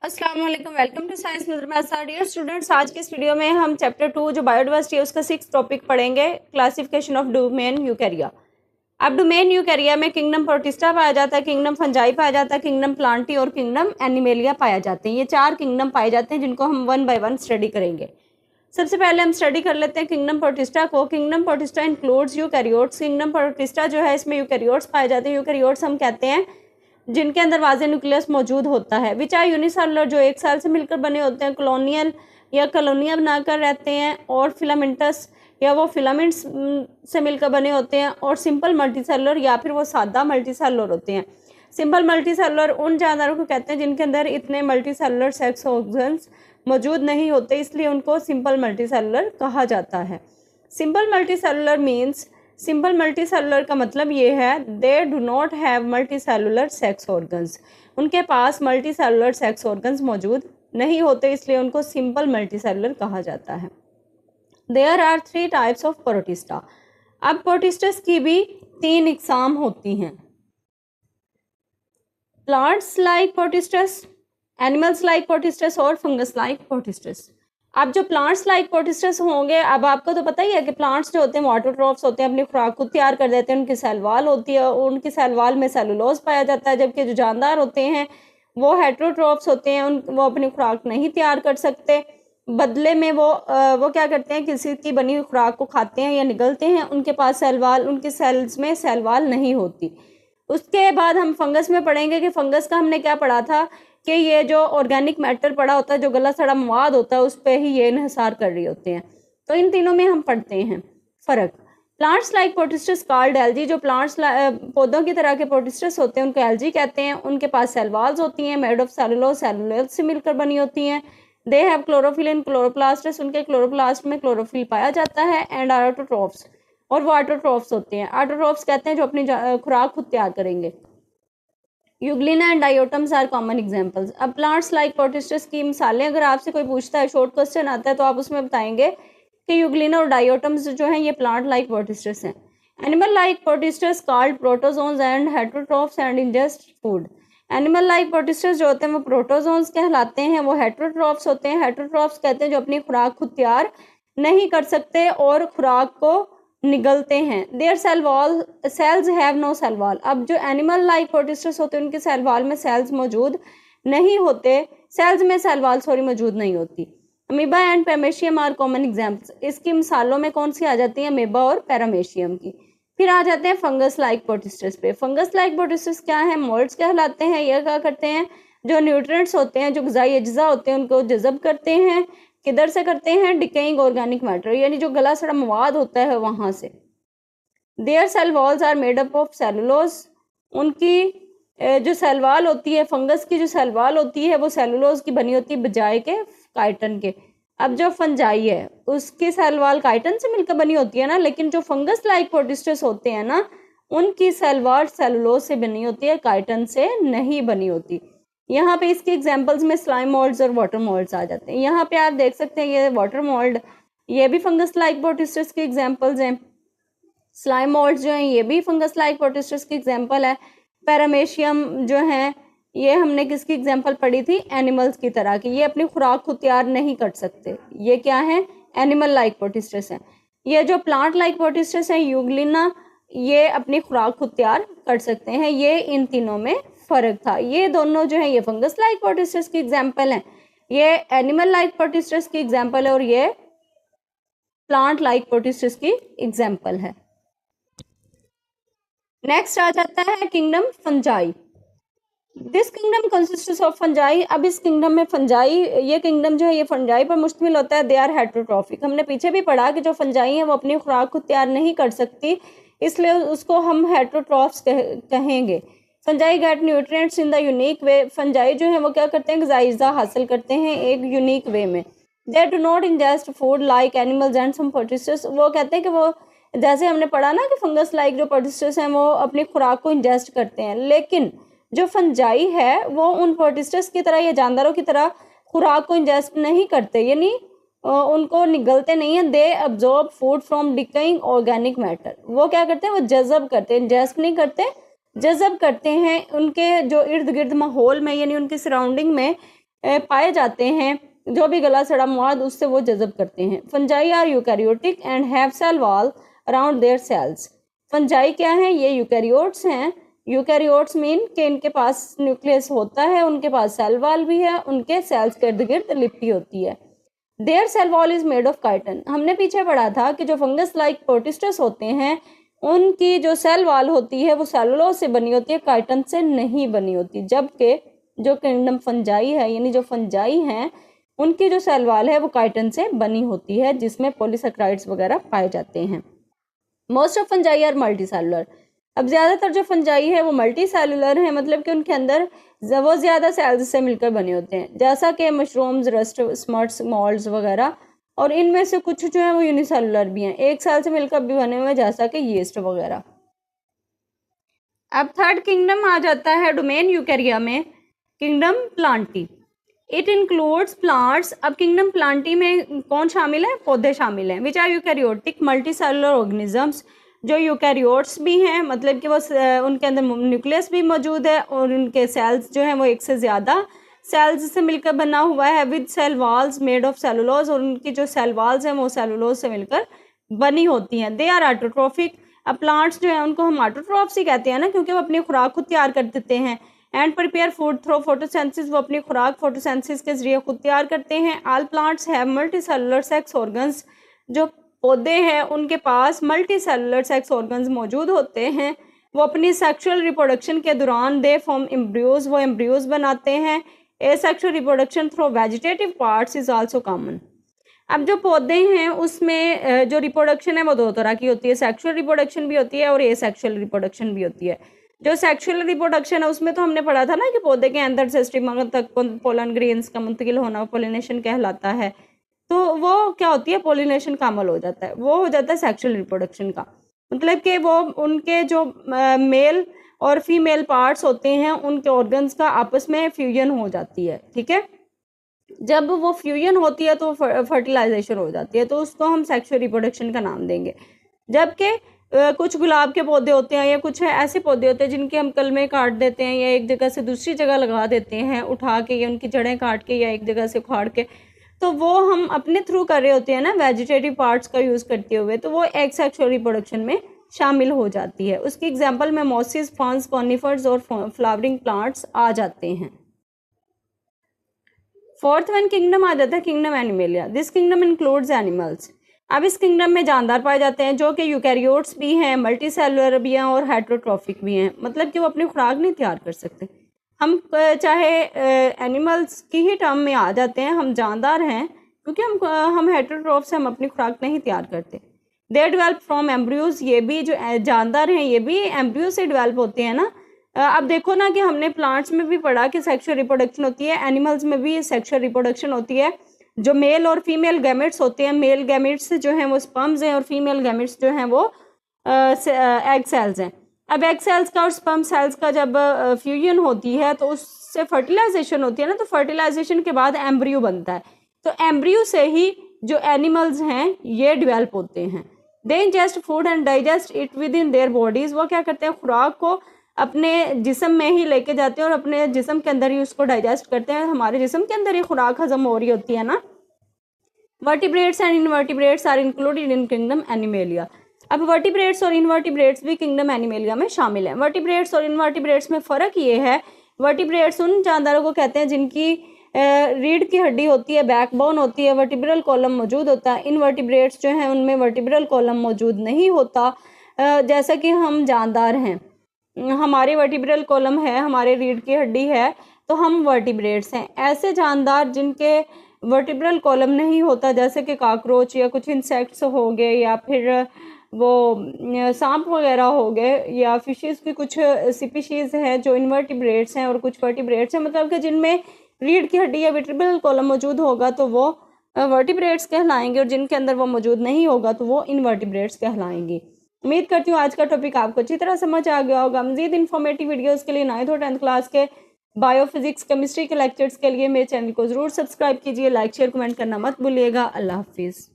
अस्सलाम वालेकुम, welcome to science मदरसा। डियर स्टूडेंट्स, आज के इस वीडियो में हम चैप्टर 2 जो बायोडाइवर्सिटी है उसका 6 टॉपिक पढ़ेंगे, क्लासिफिकेशन ऑफ डोमेन यूकैरिया। अब डोमेन यूकैरिया में किंगडम प्रोटिस्टा पाया जाता है, किंगडम फंजाई पाया जाता है, किंगडम प्लांटी और किंगडम एनिमेलिया पाया जाते हैं। ये 4 किंगडम पाए जाते हैं जिनको हम वन बाय वन स्टडी करेंगे। सबसे पहले हम स्टडी कर लेते हैं किंगडम प्रोटिस्टा को। Kingdom protista includes eukaryotes. Kingdom protista जो है इसमें यूकैरियोट्स पाए जाते हैं। यूकैरियोट्स हम कहते हैं जिनके अंदर वाजे न्यूक्लियस मौजूद होता है, विच आर यूनिसेलुलर, जो एक सेल से मिलकर बने होते हैं, कॉलोनियल या कॉलोनिया बनाकर रहते हैं, और फिलामेंटस या वो फिलामेंट्स से मिलकर बने होते हैं, और सिंपल मल्टीसेलुलर या फिर वो सादा मल्टीसेलुलर होते हैं। सिंपल मल्टीसेलुलर उन जानवरों को कहते हैं जिनके अंदर इतने मल्टीसेलुलर सेक्स ऑर्गन्स मौजूद नहीं होते, इसलिए उनको सिंपल मल्टीसेलुलर कहा जाता है। Simple multicellular means, simple multicellular का मतलब ये है दे do not have multicellular sex organs, उनके पास मल्टीसेलुलर सेक्स ऑर्गन्स मौजूद नहीं होते, इसलिए उनको सिंपल मल्टीसेलुलर कहा जाता है। There are 3 types of protista. अब प्रोटिस्टस की भी 3 इकसाम होती हैं, plants like protists, animals like protists और फंगस लाइक प्रोटिस्टस। अब जो प्लांट्स लाइक प्रोटिस्टस होंगे, अब आपको तो पता ही है कि प्लांट्स जो होते हैं ऑटोट्रॉफ्स होते हैं, अपनी खुराक खुद तैयार कर देते हैं, उनकी सेल वॉल होती है, उनकी सेल वॉल में सेलुलोज पाया जाता है, जबकि जो जानदार होते हैं वो हेटेरोट्रॉफ्स होते हैं, वो अपनी खुराक नहीं तैयार कर सकते, बदले में वो क्या करते हैं, किसी की बनी हुई खुराक को खाते हैं या निगलते हैं, उनके पास सेल वॉल, उनकी सेल्स में सेल वॉल नहीं होती। उसके बाद हम फंगस में पढ़ेंगे कि फंगस का हमने क्या पढ़ा था कि ये जो ऑर्गेनिक मैटर पड़ा होता है, जो गला सड़ा मवाद होता है, उस पर ही ये इन्हिसार कर रहे होते हैं। तो इन तीनों में हम पढ़ते हैं फ़र्क। Plants like protists called algae, जो प्लांट्स पौधों की तरह के प्रोटिस्टस होते हैं उनको एल्गी कहते हैं। उनके पास सेल वॉल्स होती हैं, मेड ऑफ सेलुलोज, सेलुलोज से मिलकर बनी होती हैं। They have chlorophyll in chloroplast, उनके क्लोरोप्लास्ट में क्लोरोफिल पाया जाता है। एंड ऑटोट्रॉफ्स, और वो ऑटोट्रॉफ्स होते हैं। ऑटोट्रॉफ्स कहते हैं जो अपनी खुराक खुद तैयार करेंगे। Euglena and diatoms are common examples. अब प्लांट्स लाइक प्रोटिस्टस की मिसालें अगर आपसे कोई पूछता है, शॉर्ट क्वेश्चन आता है, तो आप उसमें बताएंगे कि यूग्लिना और डायोटम्स जो हैं ये प्लांट लाइक प्रोटिस्टस हैं। Animal like protists called protozoans and heterotrophs and ingest food. Animal like protists जो होते हैं वो प्रोटोजोन्स कहलाते हैं, वो हेटेरोट्रॉफ्स होते हैं। हेटेरोट्रॉफ्स कहते हैं जो अपनी खुराक खुद तैयार नहीं कर सकते और खुराक को निगलते हैं। Their cell wall, cells have no cell wall. अब जो एनिमल लाइक प्रोटिस्टस होते हैं उनके सेल वॉल में सेल्स मौजूद नहीं होते, सेल्स में सेल वॉल मौजूद नहीं होती। Amoeba and paramecium are common examples. इसकी मिसालों में कौन सी आ जाती है, अमीबा और पैरामेशियम की। फिर आ जाते हैं फंगस लाइक प्रोटिस्टस पे। फंगस लाइक प्रोटिस्टस क्या है, मोल्ड्स कहलाते हैं। यह क्या करते हैं, जो न्यूट्रिएंट्स होते हैं, जो ग़िज़ाई अज्जा होते हैं, उनको जज़ब करते हैं। किधर से करते हैं, डिकेइंग ऑर्गेनिक मैटर, यानी जो गला सड़ा मवाद होता है वहां से। Their cell walls are made up of cellulose. उनकी जो सेल वॉल होती है, फंगस की जो सेल वॉल होती है वो सेलुलोज की बनी होती है बजाय के काइटन के। अब जो फंजाई है उसकी सेल वॉल काइटन से मिलकर बनी होती है ना, लेकिन जो फंगस लाइक प्रोटिस्टस होते हैं ना, उनकी सेल वॉल सेलुलोज से बनी होती है, काइटन से नहीं बनी होती। यहाँ पे इसके एग्जांपल्स में स्लाइम मोल्ड्स और वाटर मोल्ड्स आ जाते हैं। यहाँ पे आप देख सकते हैं ये वाटर मोल्ड, ये भी फंगस लाइक प्रोटिस्टस के एग्जांपल्स हैं। स्लाइम मोल्ड्स जो हैं ये भी फंगस लाइक प्रोटिस्टस की एग्जांपल है। पैरामेशियम जो हैं ये हमने किसकी एग्जांपल पढ़ी थी, एनिमल्स की तरह की। ये अपनी खुराक खुद तैयार नहीं कर सकते, ये क्या है, एनिमल लाइक प्रोटिस्टस हैं। ये जो प्लांट लाइक प्रोटिस्टस हैं, यूग्लिना, ये अपनी खुराक खुद तैयार कर सकते हैं। ये इन तीनों में फर्क था। ये दोनों जो है ये फंगस लाइक प्रोटिस्टस की एग्जांपल हैं, ये एनिमल लाइक प्रोटिस्टस की एग्जांपल है, और ये प्लांट लाइक प्रोटिस्टस की एग्जांपल है। नेक्स्ट आ जाता है kingdom fungi. This kingdom consists of fungi. अब इस किंगडम में फंजाई, ये किंगडम जो है ये फंजाई पर मुश्तमिल होता है। They are heterotrophic. हमने पीछे भी पढ़ा कि जो फंजाई है वो अपनी खुराक को तैयार नहीं कर सकती, इसलिए उसको हम हेटेरोट्रॉफ्स कहेंगे। Fungi get nutrients in the unique way. Fungi जो है वो क्या करते हैं, ग़िज़ाई अज्जा हासिल करते हैं एक यूनिक वे में। They do not ingest food like animals and some protists. वो कहते हैं कि वो, जैसे हमने पढ़ा ना कि फंगस लाइक जो प्रोटिस्टस हैं वो अपनी खुराक को इंजेस्ट करते हैं, लेकिन जो फंजाई है वो उन प्रोटिस्टस की तरह या जानदारों की तरह खुराक को इंजेस्ट नहीं करते, यानी उनको निगलते नहीं हैं। They absorb food from decaying organic matter. वो क्या करते हैं, वो जज़ब करते हैं, इंजेस्ट नहीं करते, जज़ब करते हैं उनके जो इर्द गिर्द माहौल में, यानी उनकी सराउंडिंग में पाए जाते हैं, जो भी गला सड़ा मवाद उससे वो जज़ब करते हैं। Fungi are eukaryotic and have cell wall around their cells. Fungi क्या है? ये यूकैरियोट्स हैं। यूकैरियोट्स मीन कि इनके पास न्यूक्लियस होता है, उनके पास सेल वॉल भी है, उनके सेल्स के इर्द गिर्द लिपटी होती है। Their cell wall is made of chitin. हमने पीछे पढ़ा था कि जो फंगस लाइक प्रोटिस्टस होते हैं उनकी जो सेल वॉल होती है वो सेलुलोज से बनी होती है, काइटिन से नहीं बनी होती। जबकि जो किंगडम फंजाई है यानी जो फंजाई हैं उनकी जो सेल वॉल है वो काइटिन से बनी होती है, जिसमें पॉलीसेकेराइड्स वगैरह पाए जाते हैं। Most of fungi are multicellular. अब ज़्यादातर जो फंजाई है वो मल्टी सेलुलर है, मतलब कि उनके अंदर वो ज़्यादा सेल्स से मिलकर बने होते हैं, जैसा कि मशरूम्स, रस्ट, स्मर्ट्स, मोल्ड्स वगैरह। और इनमें से कुछ जो है वो यूनिसेलुलर भी हैं, एक सेल से मिलकर भी बने हुए, जैसा कि यीस्ट वगैरह। अब थर्ड किंगडम आ जाता है डोमेन यूकैरिया में, kingdom plantae. It includes plants. अब किंगडम प्लांटी में कौन शामिल है? पौधे शामिल हैं। Which are eukaryotic multicellular organisms, जो यूकैरियोट्स भी हैं, मतलब कि वो उनके अंदर न्यूक्लियस भी मौजूद है और उनके सेल्स जो हैं वो एक से ज़्यादा सेल्स से मिलकर बना हुआ है। With cell walls made of cellulose, और उनकी जो सेल वॉल्स हैं वो सेलुलोज से मिलकर बनी होती हैं। They are autotrophic. अब प्लांट्स जो हैं उनको हम ऑटोट्रोफ्स ही कहते हैं ना, क्योंकि वो अपनी खुराक खुद तैयार कर देते हैं। And prepare food through photosynthesis, वो अपनी खुराक फोटोसेंसिस के जरिए खुद तैयार करते हैं। All plants have multi cellular sex organs. जो पौधे हैं उनके पास मल्टी सेलुलर सेक्स ऑर्गन्स मौजूद होते हैं। वो अपनी सेक्सुअल रिप्रोडक्शन के दौरान दे फॉर्म एम्ब्रियोज, वो एम्ब्रियोज बनाते हैं। Asexual reproduction through vegetative parts is also common. अब जो पौधे हैं उसमें जो रिप्रोडक्शन है वो दो तरह की होती है, सेक्सुअल रिप्रोडक्शन भी होती है और एसेक्सुअल रिप्रोडक्शन भी होती है। जो सेक्सुअल रिप्रोडक्शन है उसमें तो हमने पढ़ा था ना कि पौधे के अंदर से स्टिग्मा तक पोलन ग्रेन्स का मुंतकिल होना पोलिनेशन कहलाता है। तो वो क्या होती है? पोलिनेशन का अमल हो जाता है, वो हो जाता है सेक्सुअल रिप्रोडक्शन का। मतलब कि वो उनके जो मेल और फीमेल पार्ट्स होते हैं उनके ऑर्गन्स का आपस में फ्यूजन हो जाती है, ठीक है। जब वो फ्यूजन होती है तो फर्टिलाइजेशन हो जाती है, तो उसको हम सेक्सुअल रिप्रोडक्शन का नाम देंगे। जबकि कुछ गुलाब के पौधे होते हैं या कुछ ऐसे पौधे होते हैं जिनके हम कलमे काट देते हैं या एक जगह से दूसरी जगह लगा देते हैं उठा के, या उनकी जड़ें काट के या एक जगह से उखाड़ के, तो वो हम अपने थ्रू कर रहे होते हैं ना वेजिटेटिव पार्ट्स का यूज़ करते हुए, तो वो एक सेक्सुअल रिप्रोडक्शन में शामिल हो जाती है। उसकी एग्जांपल में मॉसिस, फर्न्स, कॉनिफर्स और फ्लावरिंग प्लांट्स आ जाते हैं। फोर्थ वन किंगडम आ जाता है kingdom animalia. This kingdom includes animals. अब इस किंगडम में जानदार पाए जाते हैं जो कि यूकैरियोट्स भी हैं, मल्टी सेलुलर भी हैं और हेट्रोट्रॉफिक भी हैं, मतलब कि वो अपनी खुराक नहीं तैयार कर सकते। हम चाहे एनिमल्स की ही टर्म में आ जाते हैं, हम जानदार हैं क्योंकि हम हेट्रोट्रॉफ से हम अपनी खुराक नहीं तैयार करते। दे डेवलप फ्रॉम एम्ब्रियोज, ये भी जो जानदार हैं ये भी एम्ब्रियो से डेवलप होते हैं ना। अब देखो ना कि हमने प्लांट्स में भी पढ़ा कि सेक्सुअल रिप्रोडक्शन होती है, एनिमल्स में भी सेक्सुअल रिप्रोडक्शन होती है। जो मेल और फीमेल गैमेट्स होते हैं, मेल गैमेट्स जो हैं वो स्पर्म्स हैं और फीमेल गैमेट्स जो हैं वो एग सेल्स हैं। अब एग सेल्स का और स्पर्म सेल्स का जब फ्यूजन होती है तो उससे फर्टिलाइजेशन होती है ना, तो फर्टिलाइजेशन के बाद एम्ब्रियो बनता है। तो एम्ब्रियो से ही जो एनिमल्स हैं ये डेवलप होते हैं। They ingest food and digest it within their bodies, वो क्या करते हैं? खुराक को अपने जिस्म में ही लेके जाते हैं और अपने जिस्म के अंदर ही उसको डाइजेस्ट करते हैं। हमारे जिस्म के अंदर ही खुराक हजम हो रही होती है ना। Vertebrates and invertebrates are included in kingdom animalia. अब वर्टिब्रेट्स और इनवर्टिब्रेट्स भी किंगडम एनिमेलिया में शामिल हैं। वर्टिब्रेट्स और इनवर्टिब्रेट्स में फ़र्क ये है, वर्टिब्रेट्स उन जानदारों को कहते हैं जिनकी रीढ़ की हड्डी होती है, बैकबोन होती है, वर्टिब्रल कॉलम मौजूद होता है। इनवर्टिब्रेट्स जो हैं उनमें वर्टिब्रल कॉलम मौजूद नहीं होता। जैसा कि हम जानदार हैं, हमारे वर्टिब्रल कॉलम है, हमारे रीढ़ की हड्डी है, तो हम वर्टिब्रेट्स हैं। ऐसे जानदार जिनके वर्टिब्रल कॉलम नहीं होता, जैसे कि काकरोच या कुछ इंसेक्ट्स हो गए या फिर वो सांप वगैरह हो गए या फिशेस की कुछ स्पीशीज़ हैं जो इनवर्टिब्रेट्स हैं और कुछ वर्टिब्रेट्स हैं, मतलब कि जिनमें रीढ़ की हड्डी या वर्टिब्रल कॉलम मौजूद होगा तो वो वर्टिब्रेट्स कहलाएंगे और जिनके अंदर वो मौजूद नहीं होगा तो वो इनवर्टिब्रेट्स कहलाएंगी। उम्मीद करती हूँ आज का टॉपिक आपको अच्छी तरह समझ आ गया होगा। मज़ीद इन्फॉर्मेटिव वीडियोस के लिए 9th और 10th क्लास के बायो फिजिक्स केमिस्ट्री के लेक्चर्स के लिए मेरे चैनल को ज़रूर सब्सक्राइब कीजिए। लाइक शेयर कमेंट करना मत भूलिएगा। अल्लाह हाफिज़।